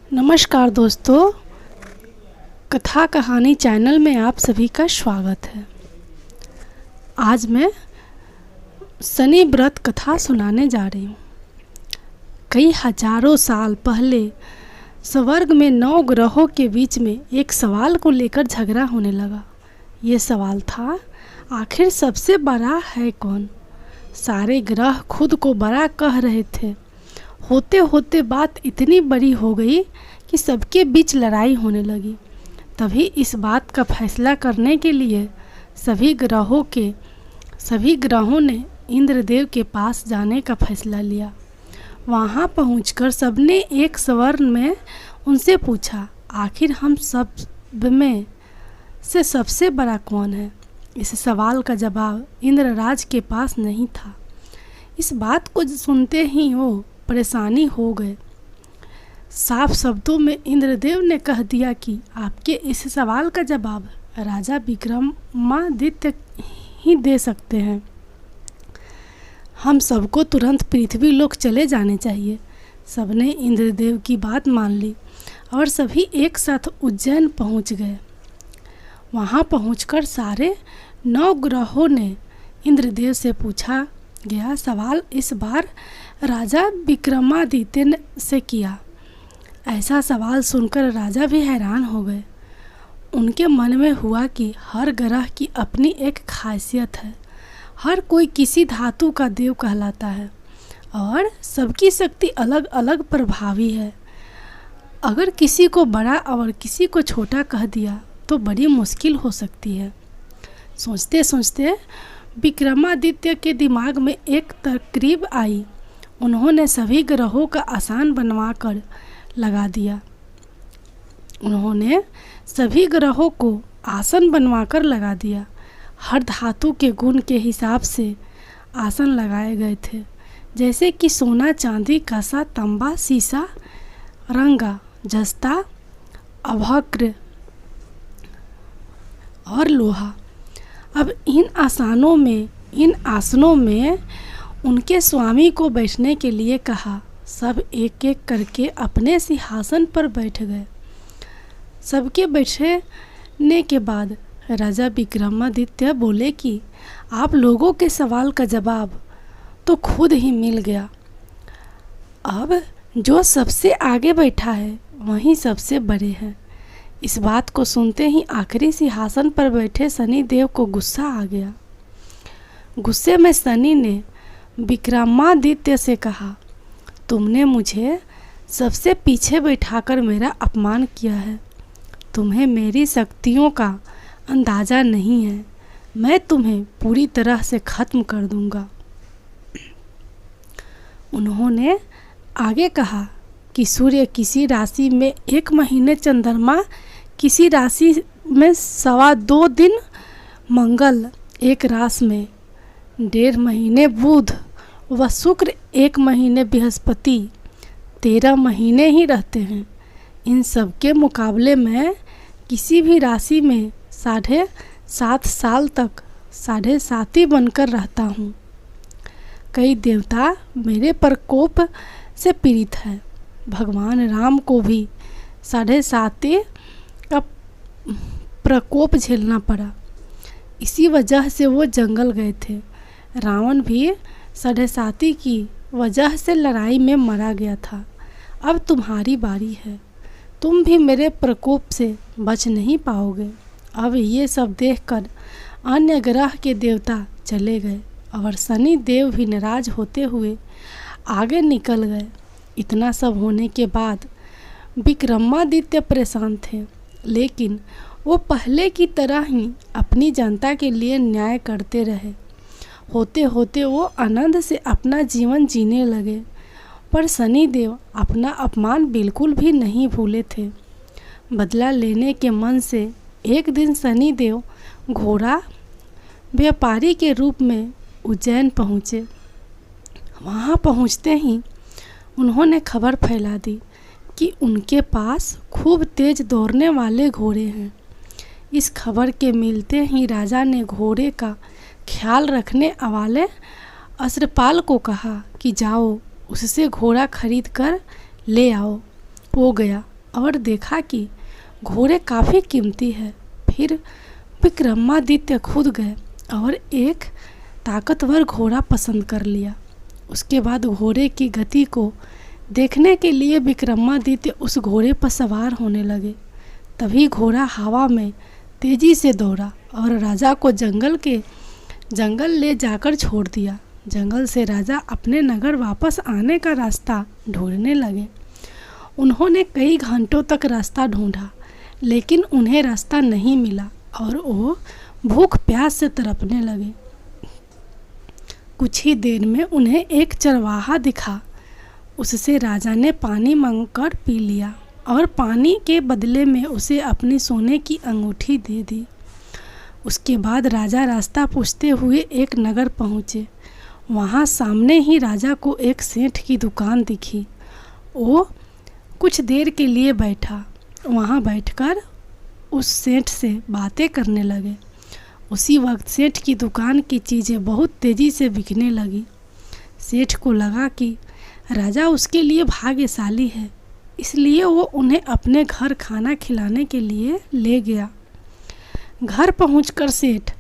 नमस्कार दोस्तों, कथा कहानी चैनल में आप सभी का स्वागत है। आज मैं शनि व्रत कथा सुनाने जा रही हूँ। कई हजारों साल पहले स्वर्ग में 9 ग्रहों के बीच में एक सवाल को लेकर झगड़ा होने लगा। ये सवाल था, आखिर सबसे बड़ा है कौन? सारे ग्रह खुद को बड़ा कह रहे थे। होते होते बात इतनी बड़ी हो गई कि सबके बीच लड़ाई होने लगी। तभी इस बात का फैसला करने के लिए सभी ग्रहों ने इंद्रदेव के पास जाने का फैसला लिया। वहाँ पहुंचकर सबने एक स्वर में उनसे पूछा, आखिर हम सब में से सबसे बड़ा कौन है? इस सवाल का जवाब इंद्रराज के पास नहीं था। इस बात को सुनते ही वो परेशानी हो गए। साफ शब्दों में इंद्रदेव ने कह दिया कि आपके इस सवाल का जवाब राजा विक्रमादित्य ही दे सकते हैं। हम सबको तुरंत पृथ्वी लोक चले जाने चाहिए। सबने इंद्रदेव की बात मान ली और सभी एक साथ उज्जैन पहुंच गए। वहां पहुंचकर सारे 9 ग्रहों ने इंद्रदेव से पूछा गया सवाल इस बार राजा विक्रमादित्य से किया। ऐसा सवाल सुनकर राजा भी हैरान हो गए। उनके मन में हुआ कि हर ग्रह की अपनी एक खासियत है। हर कोई किसी धातु का देव कहलाता है और सबकी शक्ति अलग अलग प्रभावी है। अगर किसी को बड़ा और किसी को छोटा कह दिया तो बड़ी मुश्किल हो सकती है। सोचते सोचते विक्रमादित्य के दिमाग में एक तरकीब आई। उन्होंने सभी ग्रहों का आसन बनवाकर लगा दिया। उन्होंने सभी ग्रहों को आसन बनवाकर लगा दिया। हर धातु के गुण के हिसाब से आसन लगाए गए थे, जैसे कि सोना, चांदी, कांसा, तांबा, सीसा, रंगा, जस्ता, अभ्रक और लोहा। अब इन आसनों में उनके स्वामी को बैठने के लिए कहा। सब एक एक करके अपने सिंहासन पर बैठ गए। सबके बैठने के बाद राजा विक्रमादित्य बोले कि आप लोगों के सवाल का जवाब तो खुद ही मिल गया। अब जो सबसे आगे बैठा है वही सबसे बड़े हैं। इस बात को सुनते ही आखिरी सिंहासन पर बैठे शनिदेव को गुस्सा आ गया। गुस्से में शनि ने विक्रमादित्य से कहा, तुमने मुझे सबसे पीछे बैठाकर मेरा अपमान किया है। तुम्हें मेरी शक्तियों का अंदाज़ा नहीं है। मैं तुम्हें पूरी तरह से ख़त्म कर दूंगा। उन्होंने आगे कहा कि सूर्य किसी राशि में 1 महीने, चंद्रमा किसी राशि में 2.25 दिन, मंगल एक राशि में 1.5 महीने, बुध व शुक्र 1 महीने, बृहस्पति 13 महीने ही रहते हैं। इन सब के मुकाबले मैं किसी भी राशि में 7.5 साल तक 7.5 बनकर रहता हूँ। कई देवता मेरे प्रकोप से पीड़ित हैं। भगवान राम को भी 7.5 का प्रकोप झेलना पड़ा। इसी वजह से वो जंगल गए थे। रावण भी 7.5 की वजह से लड़ाई में मारा गया था। अब तुम्हारी बारी है। तुम भी मेरे प्रकोप से बच नहीं पाओगे। अब ये सब देखकर अन्य ग्रह के देवता चले गए और शनि देव भी नाराज होते हुए आगे निकल गए। इतना सब होने के बाद विक्रमादित्य परेशान थे, लेकिन वो पहले की तरह ही अपनी जनता के लिए न्याय करते रहे। होते होते वो आनंद से अपना जीवन जीने लगे। पर शनिदेव अपना अपमान बिल्कुल भी नहीं भूले थे। बदला लेने के मन से एक दिन शनिदेव घोड़ा व्यापारी के रूप में उज्जैन पहुँचे। वहाँ पहुँचते ही उन्होंने खबर फैला दी कि उनके पास खूब तेज दौड़ने वाले घोड़े हैं। इस खबर के मिलते ही राजा ने घोड़े का ख्याल रखने वाले अश्वपाल को कहा कि जाओ उससे घोड़ा खरीद कर ले आओ। हो गया। और देखा कि घोड़े काफ़ी कीमती है। फिर विक्रमादित्य खुद गए और एक ताकतवर घोड़ा पसंद कर लिया। उसके बाद घोड़े की गति को देखने के लिए विक्रमादित्य उस घोड़े पर सवार होने लगे। तभी घोड़ा हवा में तेजी से दौड़ा और राजा को जंगल ले जाकर छोड़ दिया। जंगल से राजा अपने नगर वापस आने का रास्ता ढूंढने लगे। उन्होंने कई घंटों तक रास्ता ढूंढा, लेकिन उन्हें रास्ता नहीं मिला और वो भूख प्यास से तड़पने लगे। कुछ ही देर में उन्हें एक चरवाहा दिखा। उससे राजा ने पानी मांगकर पी लिया और पानी के बदले में उसे अपनी सोने की अंगूठी दे दी। उसके बाद राजा रास्ता पूछते हुए एक नगर पहुँचे। वहाँ सामने ही राजा को एक सेठ की दुकान दिखी। वो कुछ देर के लिए बैठा। वहाँ बैठकर उस सेठ से बातें करने लगे। उसी वक्त सेठ की दुकान की चीज़ें बहुत तेज़ी से बिकने लगी। सेठ को लगा कि राजा उसके लिए भाग्यशाली है, इसलिए वो उन्हें अपने घर खाना खिलाने के लिए ले गया। घर पहुंचकर सेठ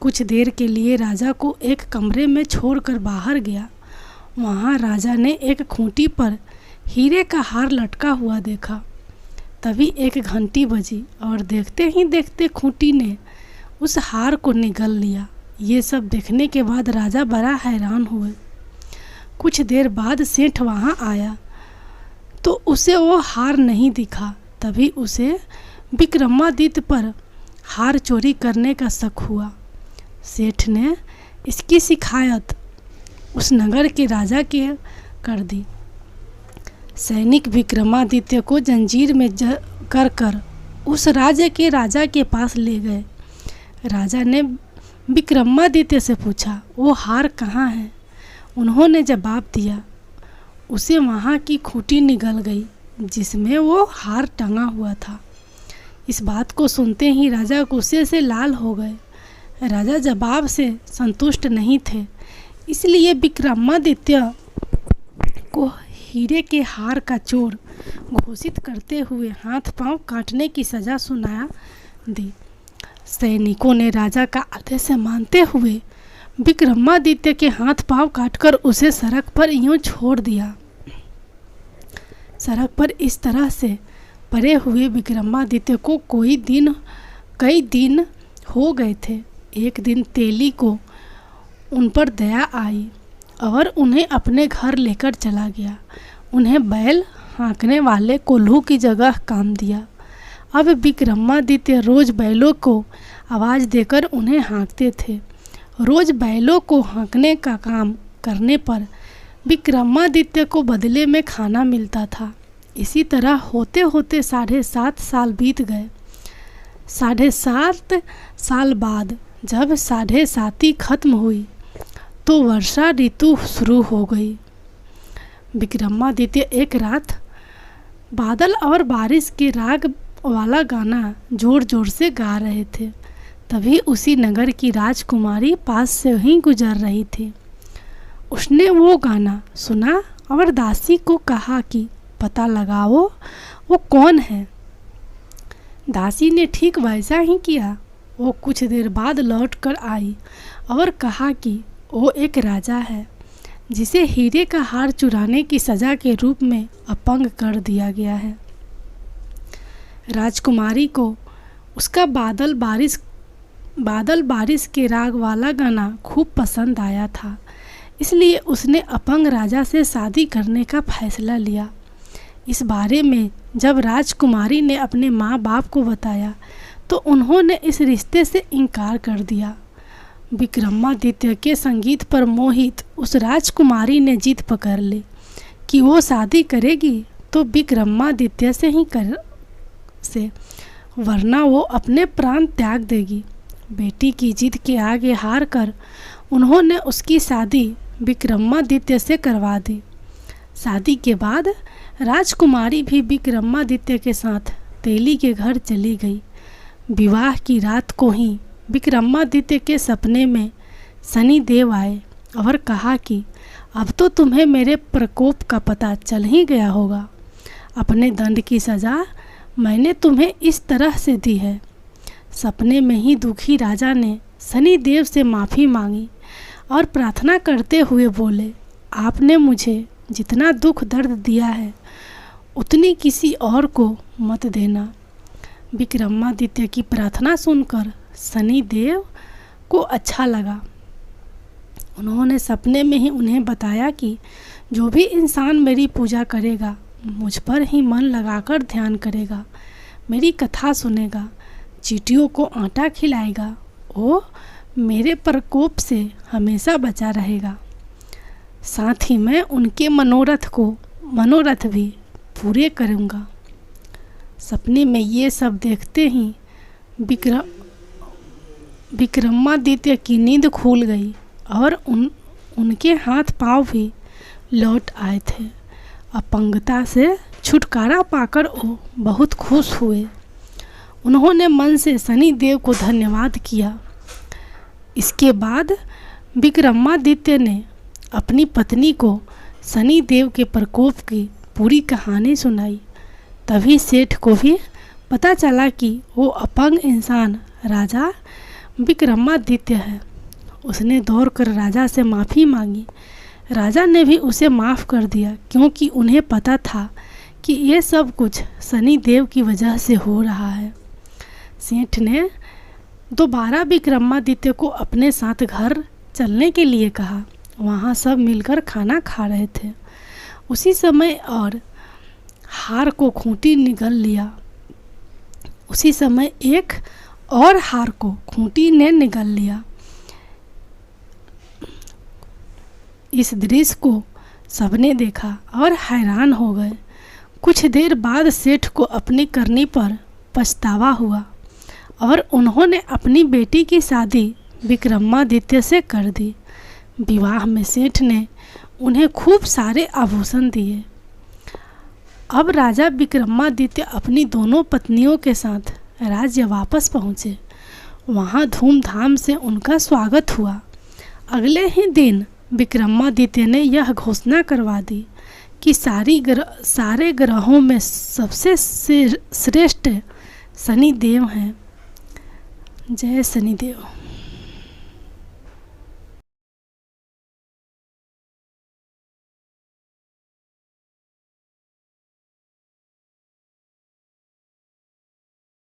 कुछ देर के लिए राजा को एक कमरे में छोड़कर बाहर गया। वहाँ राजा ने एक खूंटी पर हीरे का हार लटका हुआ देखा। तभी एक घंटी बजी और देखते ही देखते खूंटी ने उस हार को निगल लिया। ये सब देखने के बाद राजा बड़ा हैरान हुए। कुछ देर बाद सेठ वहाँ आया तो उसे वो हार नहीं दिखा। तभी उसे विक्रमादित्य पर हार चोरी करने का शक हुआ। सेठ ने इसकी शिकायत उस नगर के राजा के कर दी। सैनिक विक्रमादित्य को जंजीर में कर उस राज्य के राजा के पास ले गए। राजा ने विक्रमादित्य से पूछा, वो हार कहाँ है? उन्होंने जवाब दिया, उसे वहाँ की खूंटी निगल गई जिसमें वो हार टंगा हुआ था। इस बात को सुनते ही राजा गुस्से से लाल हो गए। राजा जवाब से संतुष्ट नहीं थे, इसलिए विक्रमादित्य को हीरे के हार का चोर घोषित करते हुए हाथ पांव काटने की सज़ा सुना दी। सैनिकों ने राजा का आदेश मानते हुए विक्रमादित्य के हाथ पांव काटकर उसे सड़क पर यूं छोड़ दिया। सड़क पर इस तरह से पड़े हुए विक्रमादित्य को कई दिन हो गए थे। एक दिन तेली को उन पर दया आई और उन्हें अपने घर लेकर चला गया। उन्हें बैल हाँकने वाले कोल्हू की जगह काम दिया। अब विक्रमादित्य रोज बैलों को आवाज़ देकर उन्हें हाँकते थे। रोज बैलों को हाँकने का काम करने पर विक्रमादित्य को बदले में खाना मिलता था। इसी तरह होते होते 7.5 साल बीत गए। 7.5 साल बाद जब 7.5 खत्म हुई तो वर्षा ऋतु शुरू हो गई। विक्रमादित्य एक रात बादल और बारिश के राग वाला गाना जोर जोर से गा रहे थे। तभी उसी नगर की राजकुमारी पास से ही गुजर रही थी। उसने वो गाना सुना और दासी को कहा कि पता लगाओ वो कौन है। दासी ने ठीक वैसा ही किया। वो कुछ देर बाद लौट कर आई और कहा कि वो एक राजा है जिसे हीरे का हार चुराने की सज़ा के रूप में अपंग कर दिया गया है। राजकुमारी को उसका बादल बारिश के राग वाला गाना खूब पसंद आया था, इसलिए उसने अपंग राजा से शादी करने का फैसला लिया। इस बारे में जब राजकुमारी ने अपने माँ बाप को बताया तो उन्होंने इस रिश्ते से इनकार कर दिया। विक्रमादित्य के संगीत पर मोहित उस राजकुमारी ने जिद पकड़ ली कि वो शादी करेगी तो विक्रमादित्य से ही वरना वो अपने प्राण त्याग देगी। बेटी की जिद के आगे हार कर उन्होंने उसकी शादी विक्रमादित्य से करवा दी। शादी के बाद राजकुमारी भी विक्रमादित्य के साथ तेली के घर चली गई। विवाह की रात को ही विक्रमादित्य के सपने में शनि देव आए और कहा कि अब तो तुम्हें मेरे प्रकोप का पता चल ही गया होगा। अपने दंड की सज़ा मैंने तुम्हें इस तरह से दी है। सपने में ही दुखी राजा ने शनिदेव से माफ़ी मांगी और प्रार्थना करते हुए बोले, आपने मुझे जितना दुख दर्द दिया है उतनी किसी और को मत देना। विक्रमादित्य की प्रार्थना सुनकर शनिदेव को अच्छा लगा। उन्होंने सपने में ही उन्हें बताया कि जो भी इंसान मेरी पूजा करेगा, मुझ पर ही मन लगाकर ध्यान करेगा, मेरी कथा सुनेगा, चींटियों को आटा खिलाएगा, वो मेरे प्रकोप से हमेशा बचा रहेगा। साथ ही मैं उनके मनोरथ भी पूरे करूँगा। सपने में ये सब देखते ही विक्रमादित्य की नींद खुल गई और उनके हाथ पांव भी लौट आए थे। अपंगता से छुटकारा पाकर वो बहुत खुश हुए। उन्होंने मन से शनिदेव को धन्यवाद किया। इसके बाद विक्रमादित्य ने अपनी पत्नी को शनिदेव के प्रकोप की पूरी कहानी सुनाई। तभी सेठ को भी पता चला कि वो अपंग इंसान राजा विक्रमादित्य है। उसने दौड़कर राजा से माफ़ी मांगी। राजा ने भी उसे माफ़ कर दिया, क्योंकि उन्हें पता था कि ये सब कुछ शनिदेव की वजह से हो रहा है। सेठ ने दोबारा विक्रमादित्य को अपने साथ घर चलने के लिए कहा। वहाँ सब मिलकर खाना खा रहे थे। उसी समय और हार को खूंटी निगल लिया। उसी समय एक और हार को खूंटी ने निगल लिया। इस दृश्य को सबने देखा और हैरान हो गए। कुछ देर बाद सेठ को अपनी करनी पर पछतावा हुआ और उन्होंने अपनी बेटी की शादी विक्रमादित्य से कर दी। विवाह में सेठ ने उन्हें खूब सारे आभूषण दिए। अब राजा विक्रमादित्य अपनी दोनों पत्नियों के साथ राज्य वापस पहुँचे। वहाँ धूमधाम से उनका स्वागत हुआ। अगले ही दिन विक्रमादित्य ने यह घोषणा करवा दी कि सारे ग्रहों में सबसे श्रेष्ठ शनिदेव हैं। जय शनिदेव।